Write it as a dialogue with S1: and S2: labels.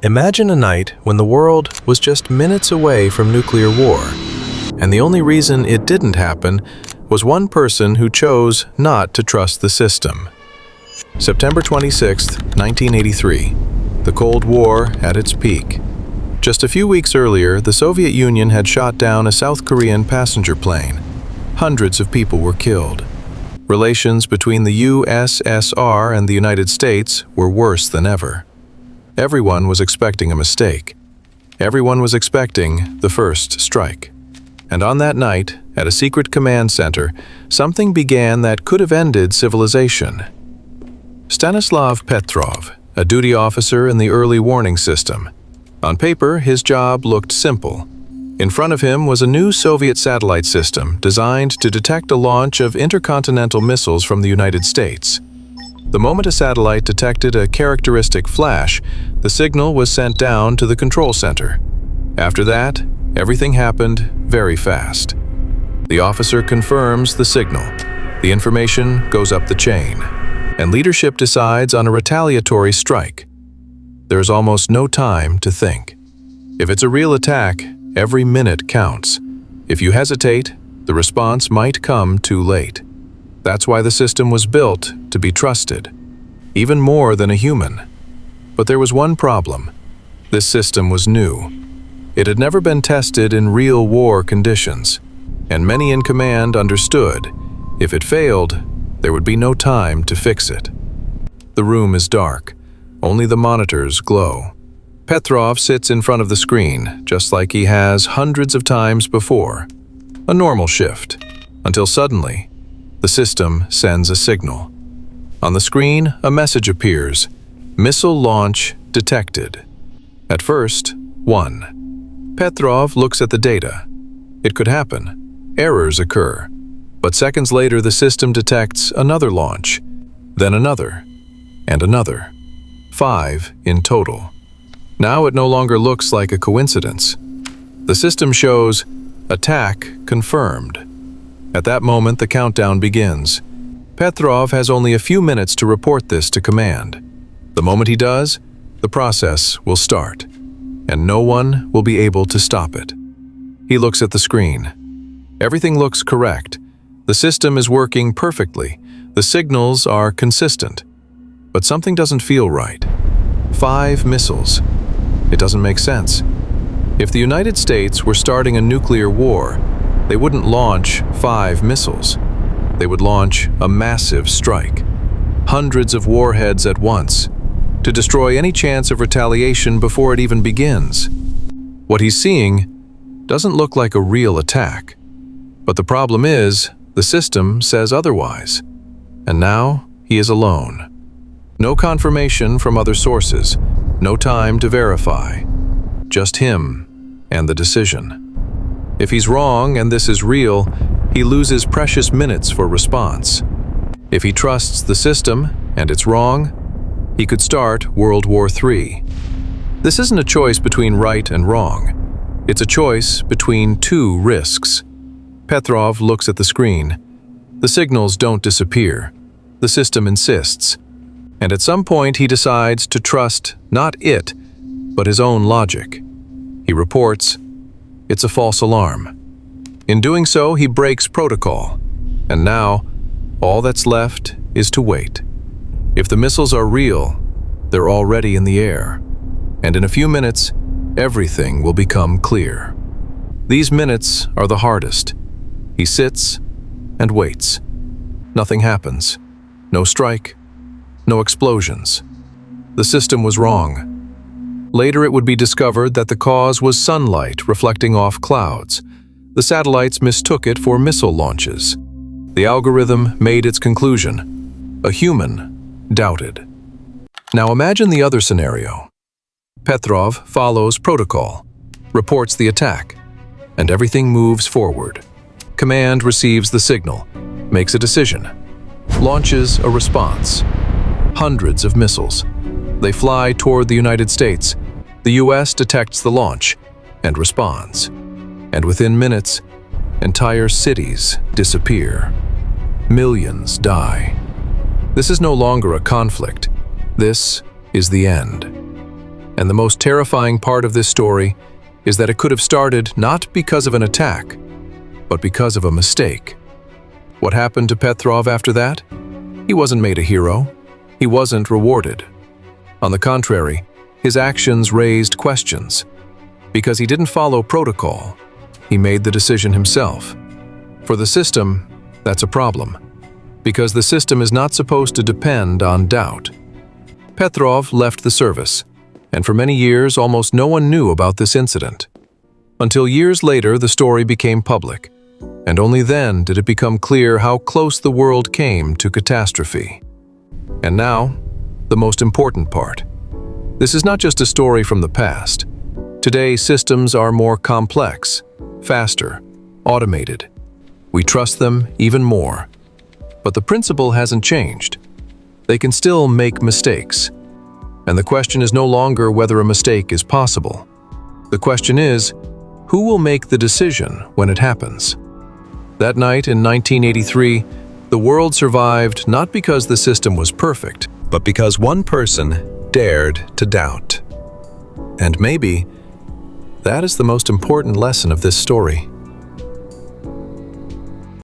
S1: Imagine a night when the world was just minutes away from nuclear war, and the only reason it didn't happen was one person who chose not to trust the system. September 26, 1983, the Cold War at its peak. Just a few weeks earlier, the Soviet Union had shot down a South Korean passenger plane. Hundreds of people were killed. Relations between the USSR and the United States were worse than ever. Everyone was expecting a mistake. Everyone was expecting the first strike. And on that night, at a secret command center, something began that could have ended civilization. Stanislav Petrov, a duty officer in the early warning system. On paper, his job looked simple. In front of him was a new Soviet satellite system designed to detect a launch of intercontinental missiles from the United States. The moment a satellite detected a characteristic flash, the signal was sent down to the control center. After that, everything happened very fast. The officer confirms the signal. The information goes up the chain, and leadership decides on a retaliatory strike. There is almost no time to think. If it's a real attack, every minute counts. If you hesitate, the response might come too late. That's why the system was built to be trusted, even more than a human. But there was one problem. This system was new. It had never been tested in real war conditions, and many in command understood if it failed, there would be no time to fix it. The room is dark. Only the monitors glow. Petrov sits in front of the screen, just like he has hundreds of times before. A normal shift, until suddenly, the system sends a signal. On the screen, a message appears. Missile launch detected. At first, 1. Petrov looks at the data. It could happen. Errors occur. But seconds later, the system detects another launch, then another, and another. 5 in total. Now it no longer looks like a coincidence. The system shows attack confirmed. At that moment, the countdown begins. Petrov has only a few minutes to report this to command. The moment he does, the process will start, and no one will be able to stop it. He looks at the screen. Everything looks correct. The system is working perfectly. The signals are consistent. But something doesn't feel right. 5 missiles. It doesn't make sense. If the United States were starting a nuclear war, they wouldn't launch 5 missiles. They would launch a massive strike. Hundreds of warheads at once, to destroy any chance of retaliation before it even begins. What he's seeing doesn't look like a real attack. But the problem is, the system says otherwise. And now, he is alone. No confirmation from other sources, no time to verify. Just him and the decision. If he's wrong and this is real, he loses precious minutes for response. If he trusts the system and it's wrong, he could start World War III. This isn't a choice between right and wrong. It's a choice between 2 risks. Petrov looks at the screen. The signals don't disappear. The system insists. And at some point he decides to trust not it, but his own logic. He reports, it's a false alarm. In doing so, he breaks protocol. And now, all that's left is to wait. If the missiles are real, they're already in the air. And in a few minutes, everything will become clear. These minutes are the hardest. He sits and waits. Nothing happens. No strike. No explosions. The system was wrong. Later it would be discovered that the cause was sunlight reflecting off clouds. The satellites mistook it for missile launches. The algorithm made its conclusion. A human doubted. Now imagine the other scenario. Petrov follows protocol, reports the attack, and everything moves forward. Command receives the signal, makes a decision, launches a response. Hundreds of missiles. They fly toward the United States. The US detects the launch and responds. And within minutes, entire cities disappear. Millions die. This is no longer a conflict. This is the end. And the most terrifying part of this story is that it could have started not because of an attack, but because of a mistake. What happened to Petrov after that? He wasn't made a hero. He wasn't rewarded. On the contrary, his actions raised questions. Because he didn't follow protocol, he made the decision himself. For the system, that's a problem, because the system is not supposed to depend on doubt. Petrov left the service, and for many years almost no one knew about this incident. Until years later the story became public, and only then did it become clear how close the world came to catastrophe. And now, the most important part. This is not just a story from the past. Today, systems are more complex, faster, automated. We trust them even more. But the principle hasn't changed. They can still make mistakes. And the question is no longer whether a mistake is possible. The question is, who will make the decision when it happens? That night in 1983, the world survived not because the system was perfect, but because one person dared to doubt. And maybe that is the most important lesson of this story.